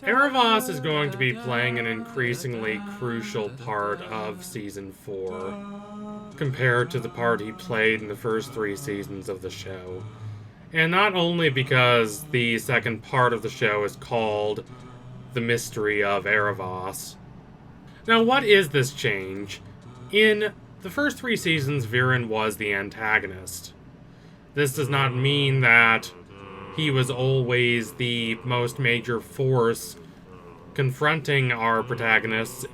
Aaravos is going to be playing an increasingly crucial part of Season 4, compared to the part he played in the first 3 seasons of the show. And not only because the second part of the show is called The Mystery of Aaravos. Now, what is this change? In the first 3 seasons, Viren was the antagonist. This does not mean that he was always the most major force confronting our protagonists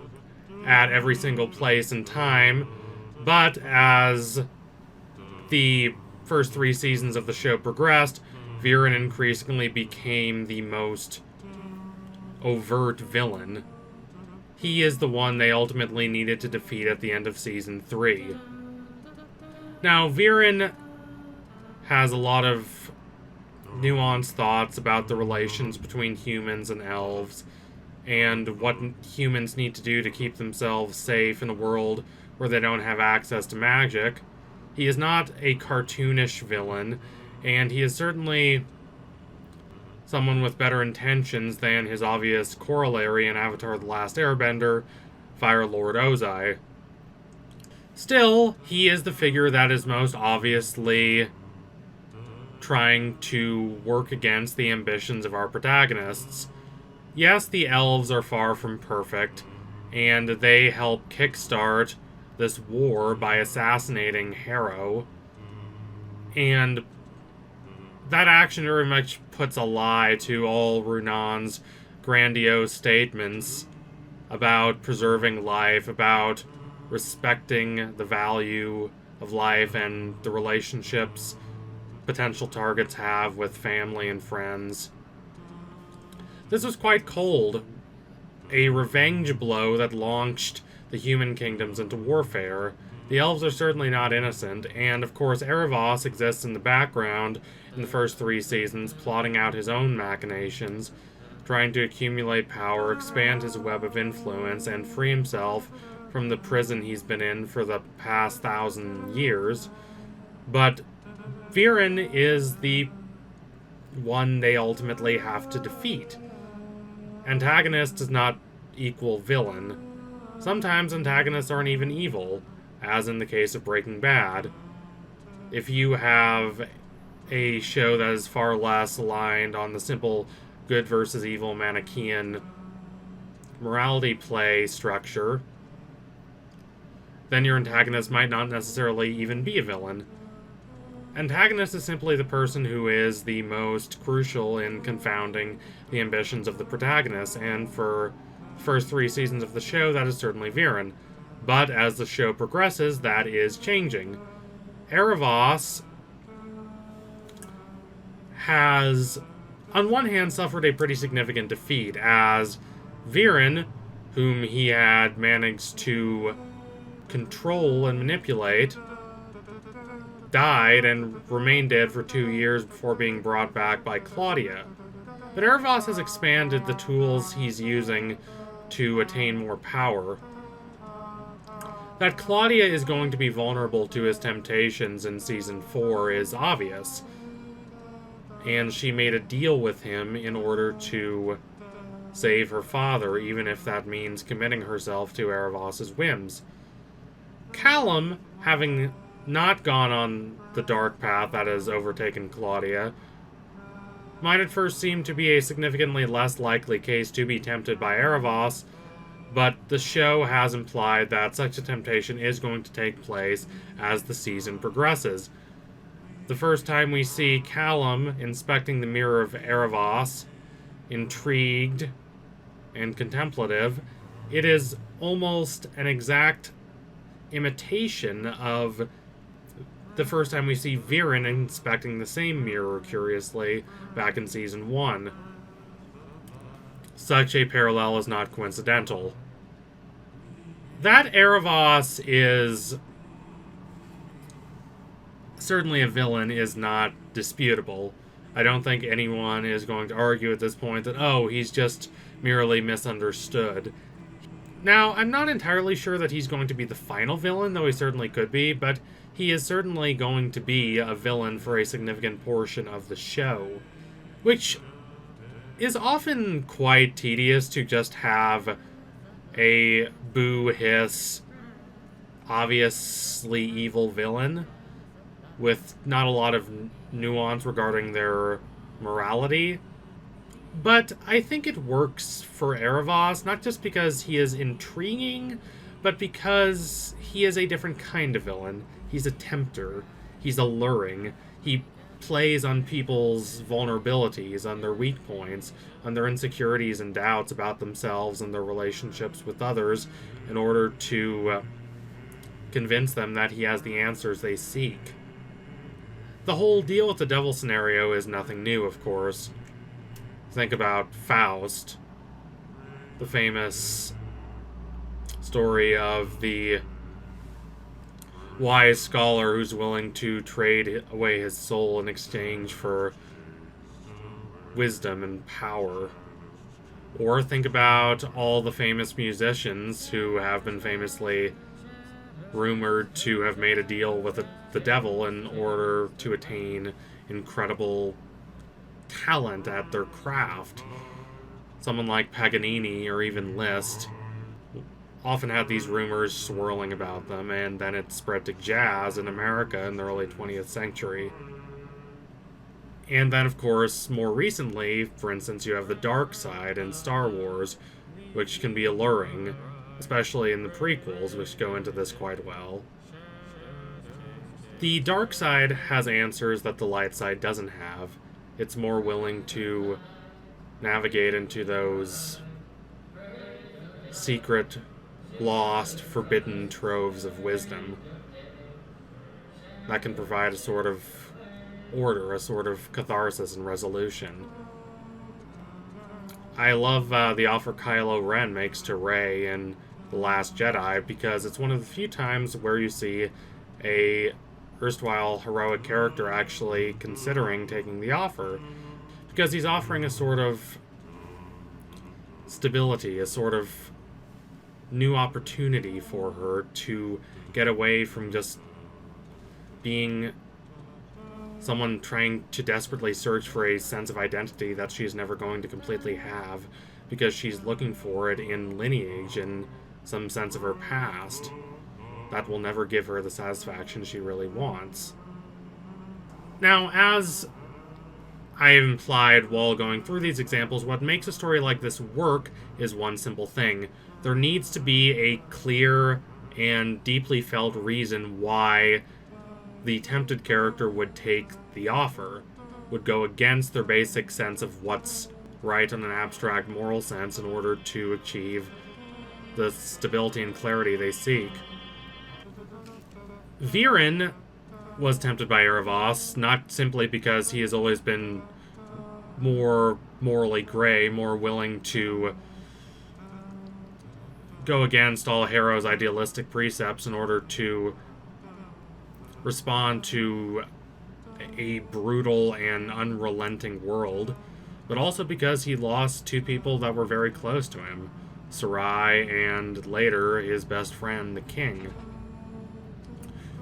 at every single place and time, but as the first 3 seasons of the show progressed, Viren increasingly became the most overt villain. He is the one they ultimately needed to defeat at the end of Season 3. Now, Viren has a lot of nuanced thoughts about the relations between humans and elves, and what humans need to do to keep themselves safe in a world where they don't have access to magic. He is not a cartoonish villain, and he is certainly someone with better intentions than his obvious corollary in Avatar: The Last Airbender, Fire Lord Ozai. Still, he is the figure that is most obviously trying to work against the ambitions of our protagonists. Yes, the elves are far from perfect, and they help kickstart this war by assassinating Harrow, and that action very much puts a lie to all Runan's grandiose statements about preserving life, about respecting the value of life and the relationships potential targets have with family and friends. This was quite cold, a revenge blow that launched the human kingdoms into warfare. The elves are certainly not innocent, and of course Aaravos exists in the background in the first 3 seasons, plotting out his own machinations, trying to accumulate power, expand his web of influence, and free himself from the prison he's been in for the past 1,000 years. But Viren is the one they ultimately have to defeat. Antagonist does not equal villain. Sometimes antagonists aren't even evil, as in the case of Breaking Bad. If you have a show that is far less aligned on the simple good versus evil Manichaean morality play structure, then your antagonist might not necessarily even be a villain. Antagonist is simply the person who is the most crucial in confounding the ambitions of the protagonist, and for the first 3 seasons of the show, that is certainly Viren. But as the show progresses, that is changing. Aaravos has, on one hand, suffered a pretty significant defeat, as Viren, whom he had managed to control and manipulate, died and remained dead for 2 years before being brought back by Claudia. But Aaravos has expanded the tools he's using to attain more power. That Claudia is going to be vulnerable to his temptations in Season 4 is obvious, and she made a deal with him in order to save her father, even if that means committing herself to Aaravos' whims. Callum, having not gone on the dark path that has overtaken Claudia, might at first seem to be a significantly less likely case to be tempted by Aaravos, but the show has implied that such a temptation is going to take place as the season progresses. The first time we see Callum inspecting the mirror of Aaravos, intrigued and contemplative, it is almost an exact imitation of the first time we see Viren inspecting the same mirror curiously back in Season 1. Such a parallel is not coincidental. That Aaravos is certainly a villain is not disputable. I don't think anyone is going to argue at this point that, oh, he's just merely misunderstood. Now, I'm not entirely sure that he's going to be the final villain, though he certainly could be, but he is certainly going to be a villain for a significant portion of the show. Which is often quite tedious to just have a boo hiss, obviously evil villain with not a lot of nuance regarding their morality. But I think it works for Aaravos, not just because he is intriguing, but because he is a different kind of villain. He's a tempter. He's alluring. He plays on people's vulnerabilities, on their weak points, on their insecurities and doubts about themselves and their relationships with others in order to convince them that he has the answers they seek. The whole deal with the devil scenario is nothing new, of course. Think about Faust, the famous story of the wise scholar who's willing to trade away his soul in exchange for wisdom and power. Or think about all the famous musicians who have been famously rumored to have made a deal with the devil in order to attain incredible talent at their craft. Someone like Paganini or even Liszt often had these rumors swirling about them, and then it spread to jazz in America in the early 20th century. And then, of course, more recently, for instance, you have the dark side in Star Wars, which can be alluring, especially in the prequels, which go into this quite well. The dark side has answers that the light side doesn't have. It's more willing to navigate into those secret, lost, forbidden troves of wisdom that can provide a sort of order, a sort of catharsis and resolution. I love the offer Kylo Ren makes to Rey in The Last Jedi, because it's one of the few times where you see a erstwhile heroic character actually considering taking the offer, because he's offering a sort of stability, a sort of new opportunity for her to get away from just being someone trying to desperately search for a sense of identity that she's never going to completely have, because she's looking for it in lineage and some sense of her past that will never give her the satisfaction she really wants. Now, as I have implied while going through these examples, what makes a story like this work is one simple thing. There needs to be a clear and deeply felt reason why the tempted character would take the offer, would go against their basic sense of what's right in an abstract moral sense in order to achieve the stability and clarity they seek. Viren was tempted by Aaravos, not simply because he has always been more morally gray, more willing to go against all Harrow's idealistic precepts in order to respond to a brutal and unrelenting world, but also because he lost two people that were very close to him, Sarai and later his best friend, the king.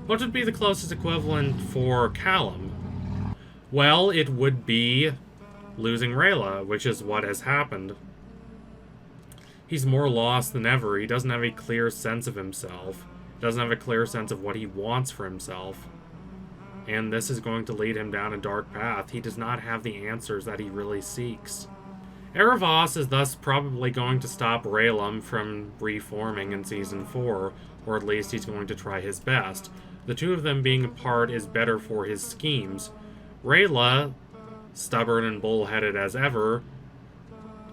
What would be the closest equivalent for Callum? Well, it would be losing Rayla, which is what has happened. He's more lost than ever. He doesn't have a clear sense of himself. He doesn't have a clear sense of what he wants for himself. And this is going to lead him down a dark path. He does not have the answers that he really seeks. Aaravos is thus probably going to stop Rayllum from reforming in Season 4, or at least he's going to try his best. The two of them being apart is better for his schemes. Rayla, stubborn and bullheaded as ever,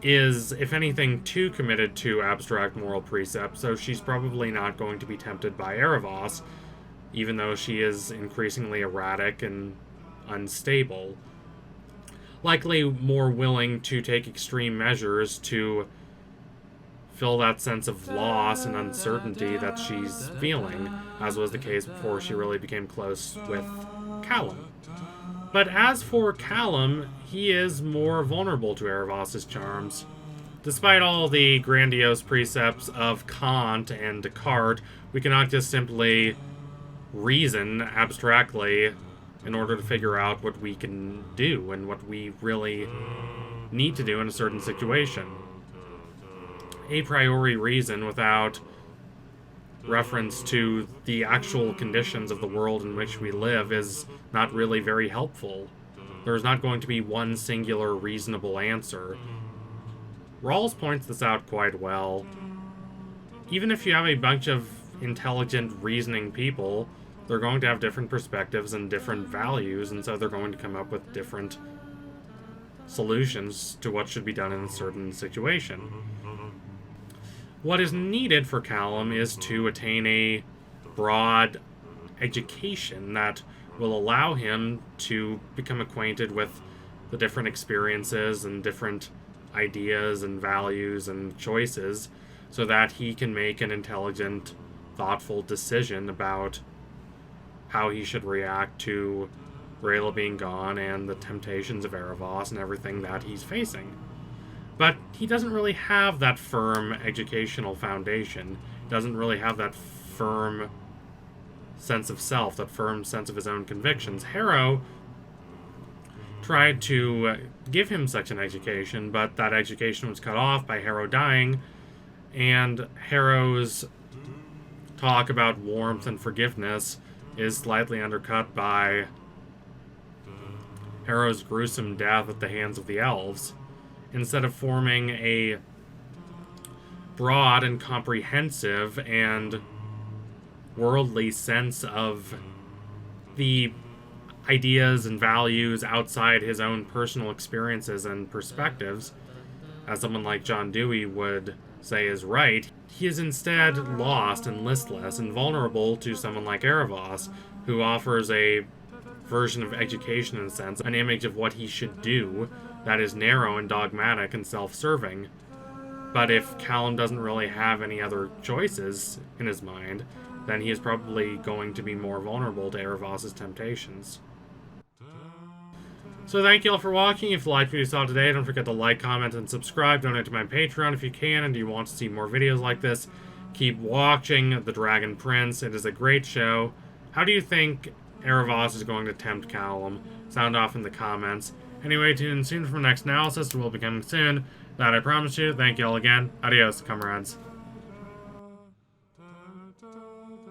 is, if anything, too committed to abstract moral precepts, so she's probably not going to be tempted by Aaravos, even though she is increasingly erratic and unstable. Likely more willing to take extreme measures to fill that sense of loss and uncertainty that she's feeling, as was the case before she really became close with Callum. But as for Callum, he is more vulnerable to Aaravos' charms. Despite all the grandiose precepts of Kant and Descartes, we cannot just simply reason abstractly in order to figure out what we can do and what we really need to do in a certain situation. A priori reason without reference to the actual conditions of the world in which we live is not really very helpful. There's not going to be one singular reasonable answer. Rawls points this out quite well. Even if you have a bunch of intelligent, reasoning people, they're going to have different perspectives and different values, and so they're going to come up with different solutions to what should be done in a certain situation. What is needed for Callum is to attain a broad education that will allow him to become acquainted with the different experiences and different ideas and values and choices so that he can make an intelligent, thoughtful decision about how he should react to Rayla being gone and the temptations of Aaravos and everything that he's facing. But he doesn't really have that firm educational foundation. He doesn't really have that firm sense of self, that firm sense of his own convictions. Harrow tried to give him such an education, but that education was cut off by Harrow dying, and Harrow's talk about warmth and forgiveness is slightly undercut by Harrow's gruesome death at the hands of the elves. Instead of forming a broad and comprehensive and worldly sense of the ideas and values outside his own personal experiences and perspectives, as someone like John Dewey would say is right, he is instead lost and listless and vulnerable to someone like Aaravos, who offers a version of education in a sense, an image of what he should do that is narrow and dogmatic and self-serving. But if Callum doesn't really have any other choices in his mind, then he is probably going to be more vulnerable to Aaravos' temptations. So thank you all for watching. If you liked what you saw today, don't forget to like, comment, and subscribe. Donate to my Patreon if you can, and you want to see more videos like this. Keep watching The Dragon Prince. It is a great show. How do you think Aaravos is going to tempt Callum? Sound off in the comments. Anyway, tune in soon for the next analysis. It will be coming soon. That I promise you. Thank you all again. Adios, comrades.